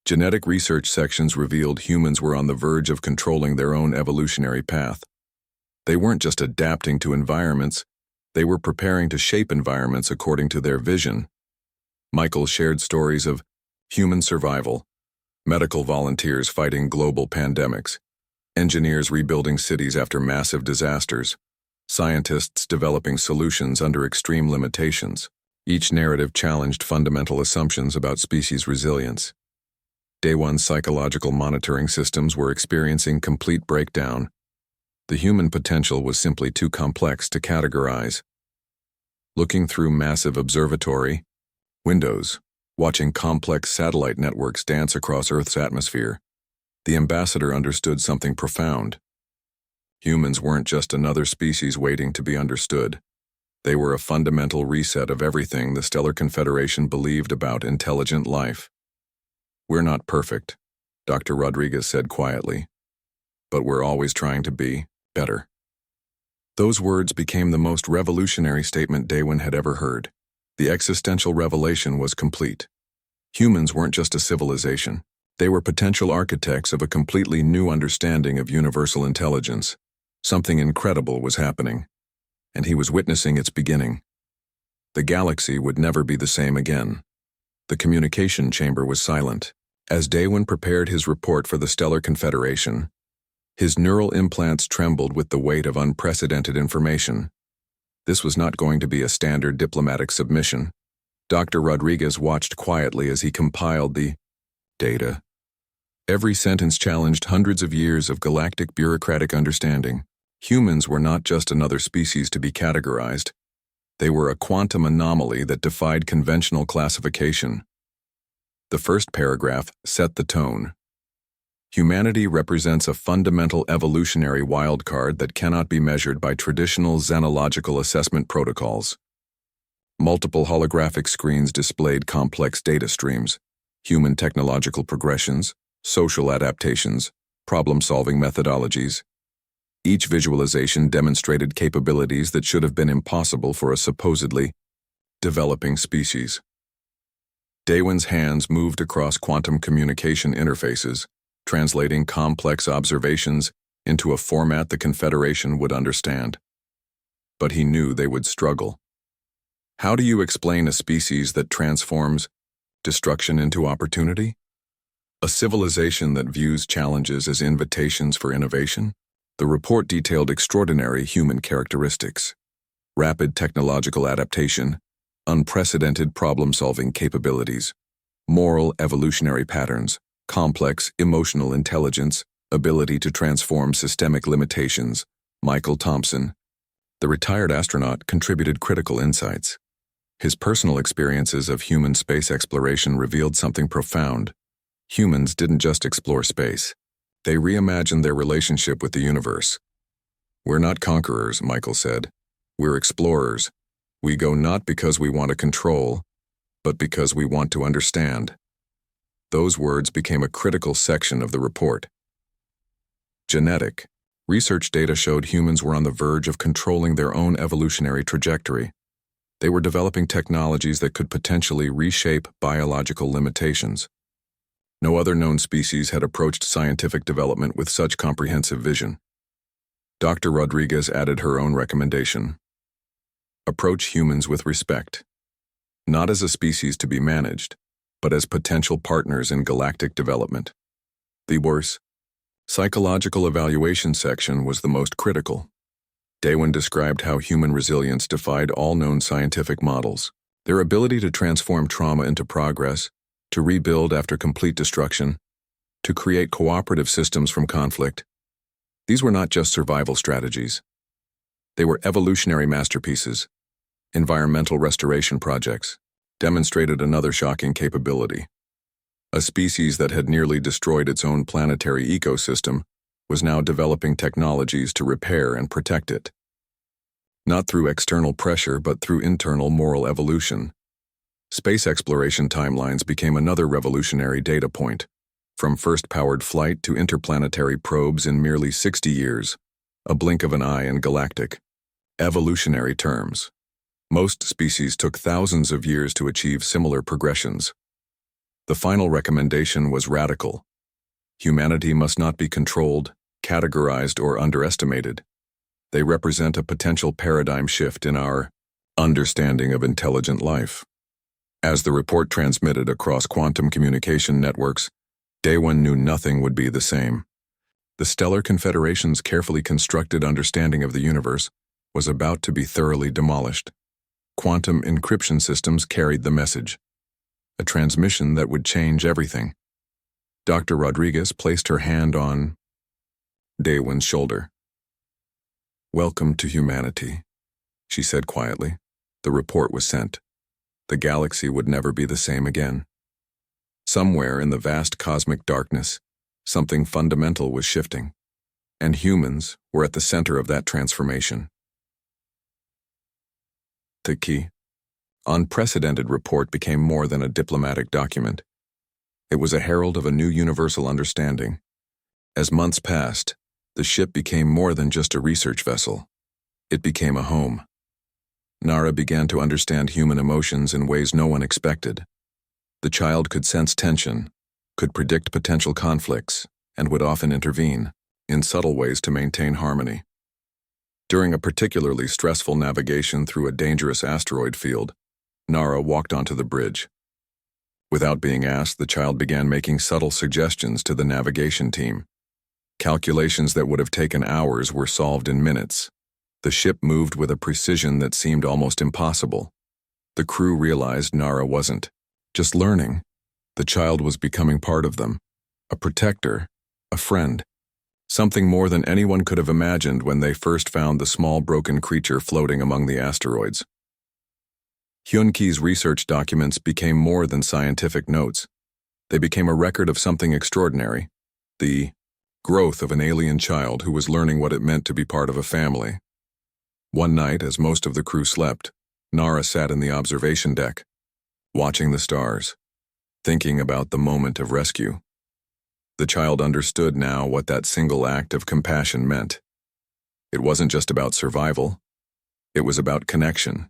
Genetic research sections revealed humans were on the verge of controlling their own evolutionary path. They weren't just adapting to environments, they were preparing to shape environments according to their vision. Michael shared stories of human survival, medical volunteers fighting global pandemics, engineers rebuilding cities after massive disasters, scientists developing solutions under extreme limitations. Each narrative challenged fundamental assumptions about species resilience. Day one's psychological monitoring systems were experiencing complete breakdown. The human potential was simply too complex to categorize. Looking through massive observatory windows, watching complex satellite networks dance across Earth's atmosphere, the ambassador understood something profound. Humans weren't just another species waiting to be understood. They were a fundamental reset of everything the Stellar Confederation believed about intelligent life. "We're not perfect," Dr. Rodriguez said quietly, "but we're always trying to be better." Those words became the most revolutionary statement Daewin had ever heard. The existential revelation was complete. Humans weren't just a civilization. They were potential architects of a completely new understanding of universal intelligence. Something incredible was happening, and he was witnessing its beginning. The galaxy would never be the same again. The communication chamber was silent. As Daewin prepared his report for the Stellar Confederation, his neural implants trembled with the weight of unprecedented information. This was not going to be a standard diplomatic submission. Dr. Rodriguez watched quietly as he compiled the data. Every sentence challenged hundreds of years of galactic bureaucratic understanding. Humans were not just another species to be categorized. They were a quantum anomaly that defied conventional classification. The first paragraph set the tone. Humanity represents a fundamental evolutionary wildcard that cannot be measured by traditional xenological assessment protocols. Multiple holographic screens displayed complex data streams, human technological progressions, social adaptations, problem-solving methodologies. Each visualization demonstrated capabilities that should have been impossible for a supposedly developing species. Daewin's hands moved across quantum communication interfaces, translating complex observations into a format the Confederation would understand. But he knew they would struggle. How do you explain a species that transforms destruction into opportunity? A civilization that views challenges as invitations for innovation? The report detailed extraordinary human characteristics: rapid technological adaptation, unprecedented problem-solving capabilities, moral evolutionary patterns, complex emotional intelligence, ability to transform systemic limitations. Michael Thompson, the retired astronaut, contributed critical insights. His personal experiences of human space exploration revealed something profound. Humans didn't just explore space. They reimagined their relationship with the universe. "We're not conquerors," Michael said. "We're explorers. We go not because we want to control, but because we want to understand." Those words became a critical section of the report. Genetic research data showed humans were on the verge of controlling their own evolutionary trajectory. They were developing technologies that could potentially reshape biological limitations. No other known species had approached scientific development with such comprehensive vision. Dr. Rodriguez added her own recommendation. Approach humans with respect, not as a species to be managed, but as potential partners in galactic development. The worse, psychological evaluation section was the most critical. Daewin described how human resilience defied all known scientific models. Their ability to transform trauma into progress, to rebuild after complete destruction, to create cooperative systems from conflict. These were not just survival strategies. They were evolutionary masterpieces. Environmental restoration projects demonstrated another shocking capability. A species that had nearly destroyed its own planetary ecosystem was now developing technologies to repair and protect it. Not through external pressure, but through internal moral evolution. Space exploration timelines became another revolutionary data point. From first powered flight to interplanetary probes in merely 60 years, a blink of an eye in galactic evolutionary terms. Most species took thousands of years to achieve similar progressions. The final recommendation was radical. Humanity must not be controlled, categorized, or underestimated. They represent a potential paradigm shift in our understanding of intelligent life. As the report transmitted across quantum communication networks, Daewon knew nothing would be the same. The Stellar Confederation's carefully constructed understanding of the universe was about to be thoroughly demolished. Quantum encryption systems carried the message, a transmission that would change everything. Dr. Rodriguez placed her hand on Daewon's shoulder. "Welcome to humanity," she said quietly. The report was sent. The galaxy would never be the same again. Somewhere in the vast cosmic darkness, something fundamental was shifting, and humans were at the center of that transformation. The key, unprecedented report became more than a diplomatic document. It was a herald of a new universal understanding. As months passed, the ship became more than just a research vessel. It became a home. Nara began to understand human emotions in ways no one expected. The child could sense tension, could predict potential conflicts, and would often intervene, in subtle ways to maintain harmony. During a particularly stressful navigation through a dangerous asteroid field, Nara walked onto the bridge. Without being asked, the child began making subtle suggestions to the navigation team. Calculations that would have taken hours were solved in minutes. The ship moved with a precision that seemed almost impossible. The crew realized Nara wasn't just learning. The child was becoming part of them, a protector, a friend, something more than anyone could have imagined when they first found the small broken creature floating among the asteroids. Hyun-Ki's research documents became more than scientific notes. They became a record of something extraordinary, the growth of an alien child who was learning what it meant to be part of a family. One night, as most of the crew slept, Nara sat in the observation deck, watching the stars, thinking about the moment of rescue. The child understood now what that single act of compassion meant. It wasn't just about survival. It was about connection,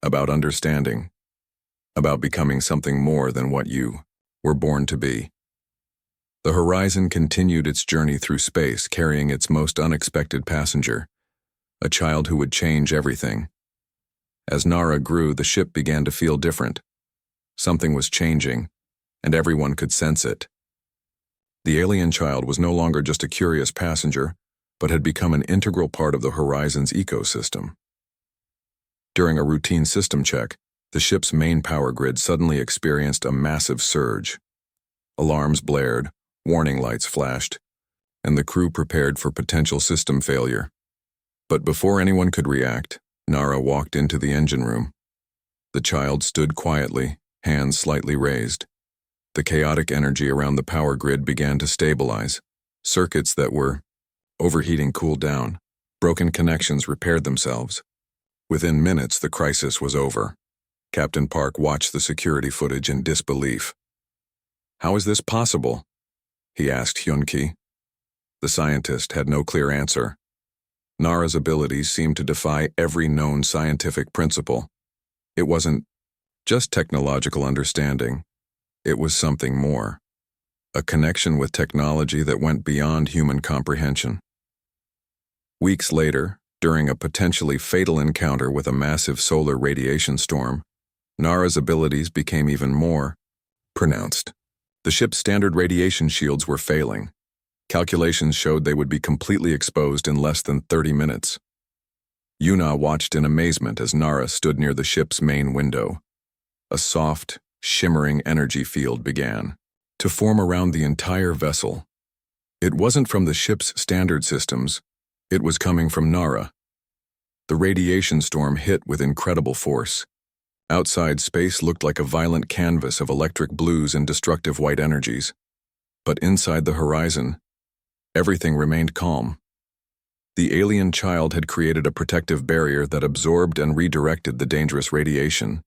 about understanding, about becoming something more than what you were born to be. The Horizon continued its journey through space, carrying its most unexpected passenger, a child who would change everything. As Nara grew, the ship began to feel different. Something was changing, and everyone could sense it. The alien child was no longer just a curious passenger, but had become an integral part of the Horizon's ecosystem. During a routine system check, the ship's main power grid suddenly experienced a massive surge. Alarms blared, warning lights flashed, and the crew prepared for potential system failure. But before anyone could react, Nara walked into the engine room. The child stood quietly, hands slightly raised. The chaotic energy around the power grid began to stabilize. Circuits that were overheating cooled down. Broken connections repaired themselves. Within minutes, the crisis was over. Captain Park watched the security footage in disbelief. "How is this possible?" he asked Hyun-Ki. The scientist had no clear answer. Nara's abilities seemed to defy every known scientific principle. It wasn't just technological understanding. It was something more. A connection with technology that went beyond human comprehension. Weeks later, during a potentially fatal encounter with a massive solar radiation storm, Nara's abilities became even more pronounced. The ship's standard radiation shields were failing. Calculations showed they would be completely exposed in less than 30 minutes. Yuna watched in amazement as Nara stood near the ship's main window. A soft, shimmering energy field began to form around the entire vessel. It wasn't from the ship's standard systems. It was coming from Nara. The radiation storm hit with incredible force. Outside, space looked like a violent canvas of electric blues and destructive white energies. But inside the Horizon, everything remained calm. The alien child had created a protective barrier that absorbed and redirected the dangerous radiation.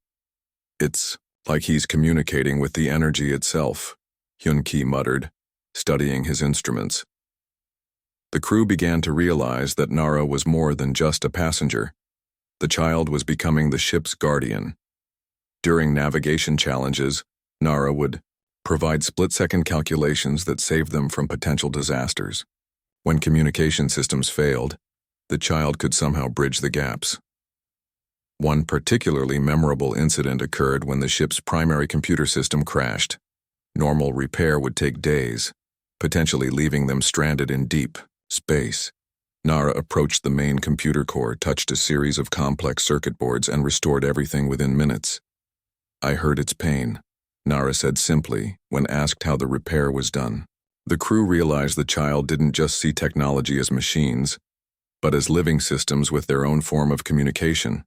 "It's like he's communicating with the energy itself," Hyun-Ki muttered, studying his instruments. The crew began to realize that Nara was more than just a passenger. The child was becoming the ship's guardian. During navigation challenges, Nara would provide split-second calculations that saved them from potential disasters. When communication systems failed, the child could somehow bridge the gaps. One particularly memorable incident occurred when the ship's primary computer system crashed. Normal repair would take days, potentially leaving them stranded in deep space. Nara approached the main computer core, touched a series of complex circuit boards, and restored everything within minutes. "I heard its pain," Nara said simply when asked how the repair was done. The crew realized the child didn't just see technology as machines, but as living systems with their own form of communication.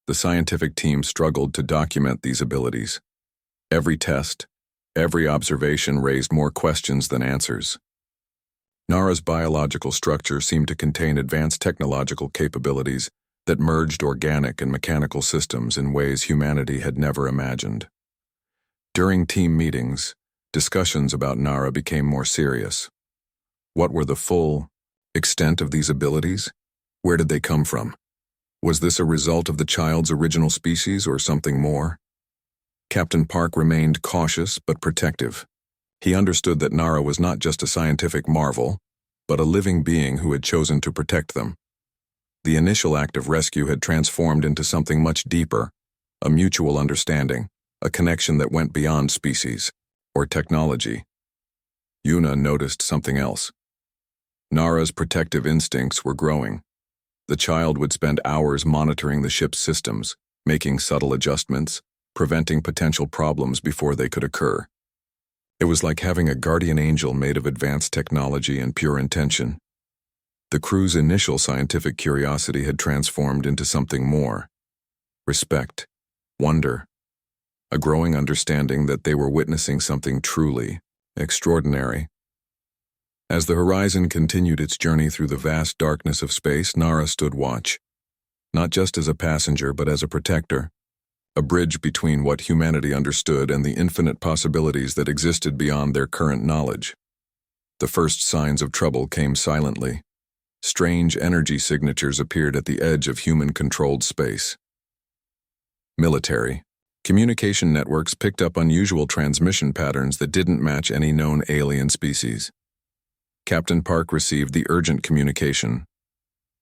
The scientific team struggled to document these abilities. Every test, every observation raised more questions than answers. Nara's biological structure seemed to contain advanced technological capabilities that merged organic and mechanical systems in ways humanity had never imagined. During team meetings, discussions about Nara became more serious. What were the full extent of these abilities? Where did they come from? Was this a result of the child's original species or something more? Captain Park remained cautious but protective. He understood that Nara was not just a scientific marvel, but a living being who had chosen to protect them. The initial act of rescue had transformed into something much deeper, a mutual understanding, a connection that went beyond species or technology. Yuna noticed something else. Nara's protective instincts were growing. The child would spend hours monitoring the ship's systems, making subtle adjustments, preventing potential problems before they could occur. It was like having a guardian angel made of advanced technology and pure intention. The crew's initial scientific curiosity had transformed into something more: respect, wonder, a growing understanding that they were witnessing something truly extraordinary. As the horizon continued its journey through the vast darkness of space, Nara stood watch, not just as a passenger but as a protector, a bridge between what humanity understood and the infinite possibilities that existed beyond their current knowledge. The first signs of trouble came silently. Strange energy signatures appeared at the edge of human-controlled space. Military. Communication networks picked up unusual transmission patterns that didn't match any known alien species. Captain Park received the urgent communication.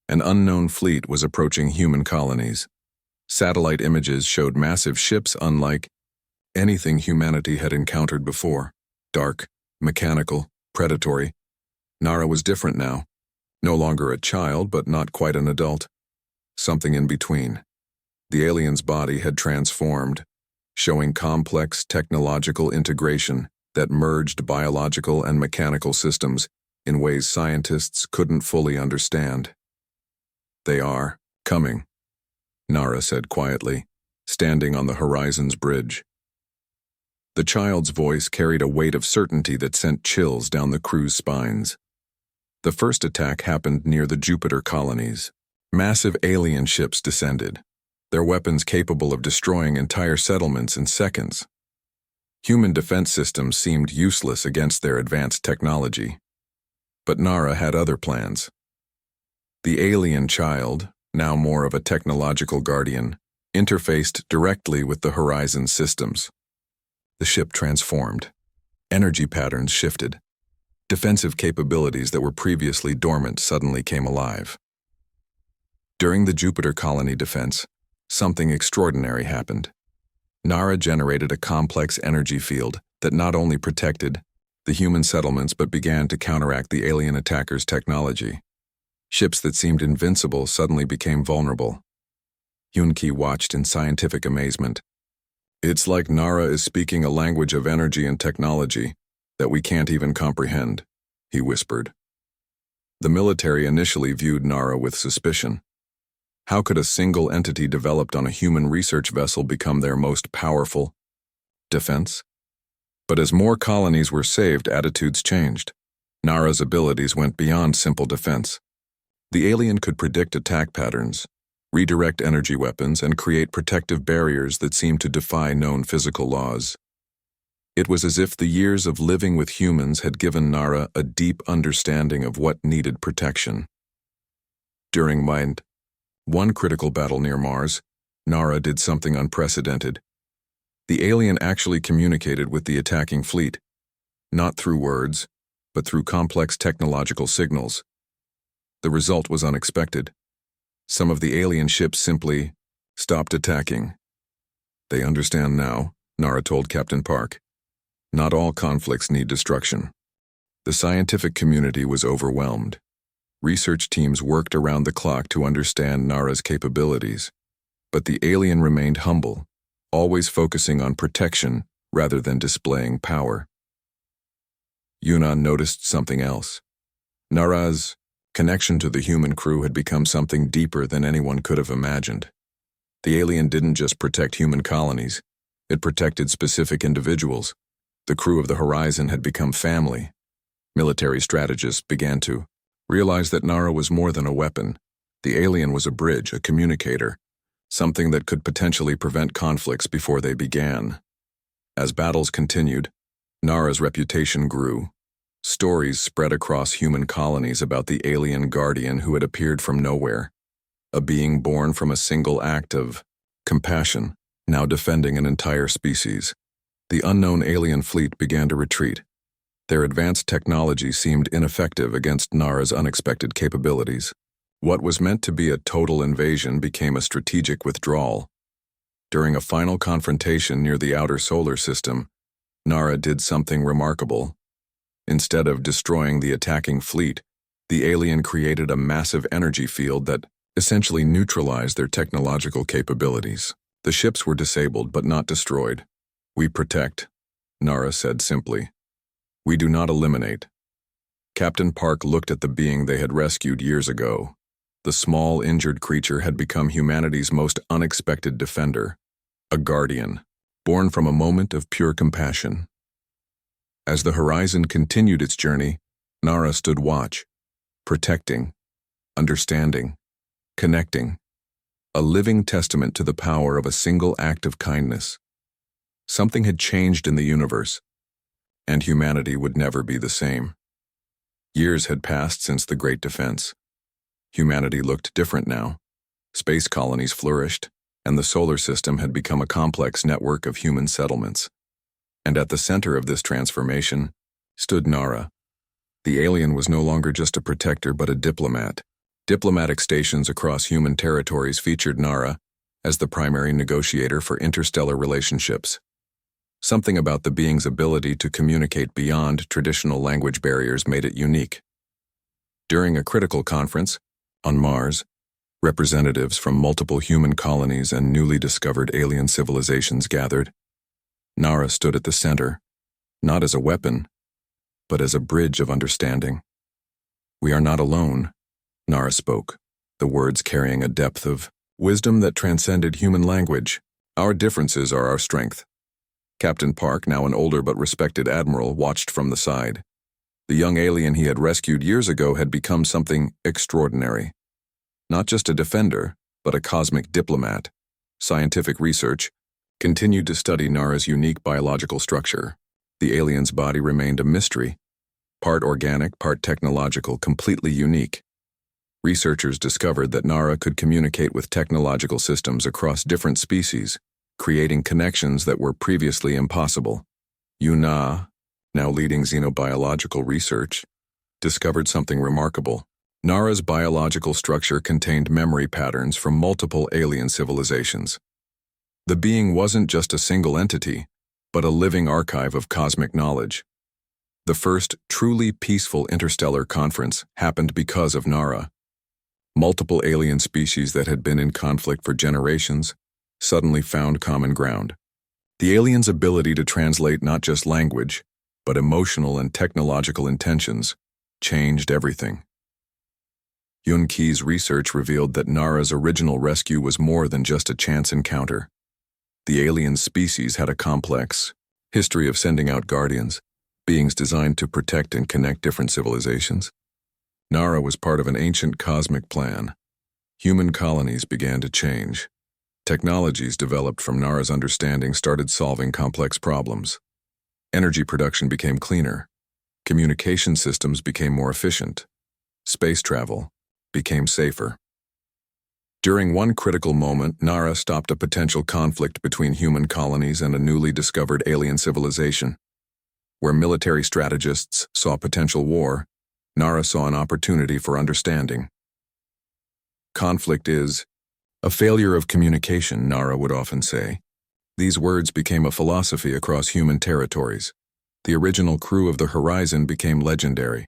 An unknown fleet was approaching human colonies. Satellite images showed massive ships unlike anything humanity had encountered before. Dark, mechanical, predatory. Nara was different now. No longer a child, but not quite an adult. Something in between. The alien's body had transformed, showing complex technological integration that merged biological and mechanical systems in ways scientists couldn't fully understand. "They are coming," Nara said quietly, standing on the horizon's bridge. The child's voice carried a weight of certainty that sent chills down the crew's spines. The first attack happened near the Jupiter colonies. Massive alien ships descended, their weapons capable of destroying entire settlements in seconds. Human defense systems seemed useless against their advanced technology. But Nara had other plans. The alien child, now more of a technological guardian, interfaced directly with the Horizon systems. The ship transformed. Energy patterns shifted. Defensive capabilities that were previously dormant suddenly came alive. During the Jupiter colony defense, something extraordinary happened. Nara generated a complex energy field that not only protected the human settlements but began to counteract the alien attackers' technology. Ships that seemed invincible suddenly became vulnerable. Yunki watched in scientific amazement. "It's like Nara is speaking a language of energy and technology that we can't even comprehend," he whispered. The military initially viewed Nara with suspicion. How could a single entity developed on a human research vessel become their most powerful defense? But as more colonies were saved, attitudes changed. Nara's abilities went beyond simple defense. The alien could predict attack patterns, redirect energy weapons, and create protective barriers that seemed to defy known physical laws. It was as if the years of living with humans had given Nara a deep understanding of what needed protection. During one critical battle near Mars, Nara did something unprecedented. The alien actually communicated with the attacking fleet, not through words, but through complex technological signals. The result was unexpected. Some of the alien ships simply stopped attacking. They understand now, Nara told Captain Park. Not all conflicts need destruction. The scientific community was overwhelmed. Research teams worked around the clock to understand Nara's capabilities, but the alien remained humble, always focusing on protection rather than displaying power. Yuna noticed something else. Nara's connection to the human crew had become something deeper than anyone could have imagined. The alien didn't just protect human colonies, it protected specific individuals. The crew of the Horizon had become family. Military strategists began to realize that Nara was more than a weapon. The alien was a bridge, a communicator, something that could potentially prevent conflicts before they began. As battles continued, Nara's reputation grew. Stories spread across human colonies about the alien guardian who had appeared from nowhere, a being born from a single act of compassion, now defending an entire species. The unknown alien fleet began to retreat. Their advanced technology seemed ineffective against Nara's unexpected capabilities. What was meant to be a total invasion became a strategic withdrawal. During a final confrontation near the outer solar system, Nara did something remarkable. Instead of destroying the attacking fleet, the alien created a massive energy field that essentially neutralized their technological capabilities. The ships were disabled but not destroyed. "We protect," Nara said simply. "We do not eliminate." Captain Park looked at the being they had rescued years ago. The small, injured creature had become humanity's most unexpected defender, a guardian, born from a moment of pure compassion. As the Horizon continued its journey, Nara stood watch, protecting, understanding, connecting, a living testament to the power of a single act of kindness. Something had changed in the universe, and humanity would never be the same. Years had passed since the Great Defense. Humanity looked different now. Space colonies flourished, and the solar system had become a complex network of human settlements. And at the center of this transformation stood Nara. The alien was no longer just a protector but a diplomat. Diplomatic stations across human territories featured Nara as the primary negotiator for interstellar relationships. Something about the being's ability to communicate beyond traditional language barriers made it unique. During a critical conference on Mars, representatives from multiple human colonies and newly discovered alien civilizations gathered. Nara stood at the center, not as a weapon, but as a bridge of understanding. "We are not alone," Nara spoke, the words carrying a depth of wisdom that transcended human language. "Our differences are our strength." Captain Park, now an older but respected admiral, watched from the side. The young alien he had rescued years ago had become something extraordinary. Not just a defender, but a cosmic diplomat. Scientific research continued to study Nara's unique biological structure. The alien's body remained a mystery, part organic, part technological, completely unique. Researchers discovered that Nara could communicate with technological systems across different species, creating connections that were previously impossible. Yuna, now leading xenobiological research, discovered something remarkable. Nara's biological structure contained memory patterns from multiple alien civilizations. The being wasn't just a single entity, but a living archive of cosmic knowledge. The first truly peaceful interstellar conference happened because of Nara. Multiple alien species that had been in conflict for generations suddenly found common ground. The aliens' ability to translate not just language, but emotional and technological intentions changed everything. Yun Qi's research revealed that Nara's original rescue was more than just a chance encounter. The alien species had a complex history of sending out guardians, beings designed to protect and connect different civilizations. Nara was part of an ancient cosmic plan. Human colonies began to change. Technologies developed from Nara's understanding started solving complex problems. Energy production became cleaner. Communication systems became more efficient. Space travel became safer. During one critical moment, Nara stopped a potential conflict between human colonies and a newly discovered alien civilization. Where military strategists saw potential war, Nara saw an opportunity for understanding. Conflict is a failure of communication, Nara would often say. These words became a philosophy across human territories. The original crew of the Horizon became legendary.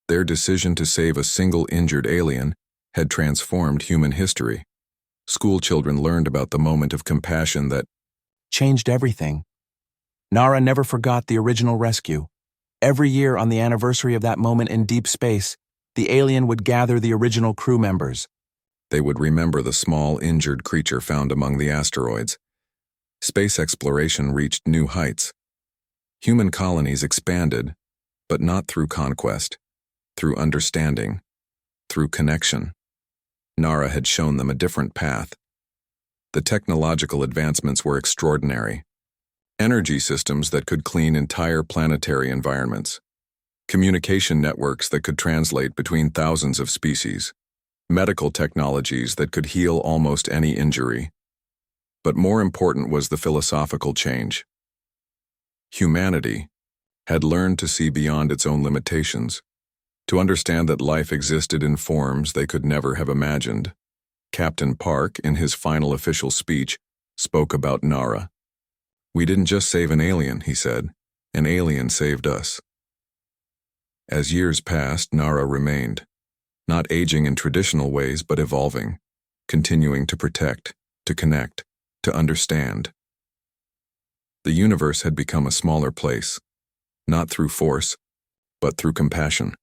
Their decision to save a single injured alien had transformed human history. School children learned about the moment of compassion that changed everything. Nara never forgot the original rescue. Every year on the anniversary of that moment in deep space, the alien would gather the original crew members. they would remember the small, injured creature found among the asteroids. Space exploration reached new heights. Human colonies expanded, but not through conquest, through understanding, through connection. Nara had shown them a different path. The technological advancements were extraordinary. Energy systems that could clean entire planetary environments. Communication networks that could translate between thousands of species. Medical technologies that could heal almost any injury. But more important was the philosophical change. Humanity had learned to see beyond its own limitations, to understand that life existed in forms they could never have imagined. Captain Park, in his final official speech, spoke about Nara. "We didn't just save an alien," he said. "An alien saved us." As years passed, Nara remained, not aging in traditional ways but evolving, continuing to protect, to connect, to understand. The universe had become a smaller place, not through force, but through compassion.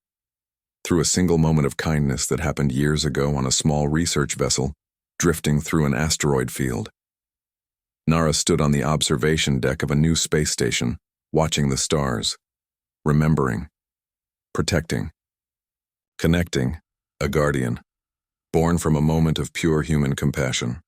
Through a single moment of kindness that happened years ago on a small research vessel, drifting through an asteroid field. Nara stood on the observation deck of a new space station, watching the stars, remembering, protecting, connecting, a guardian, born from a moment of pure human compassion.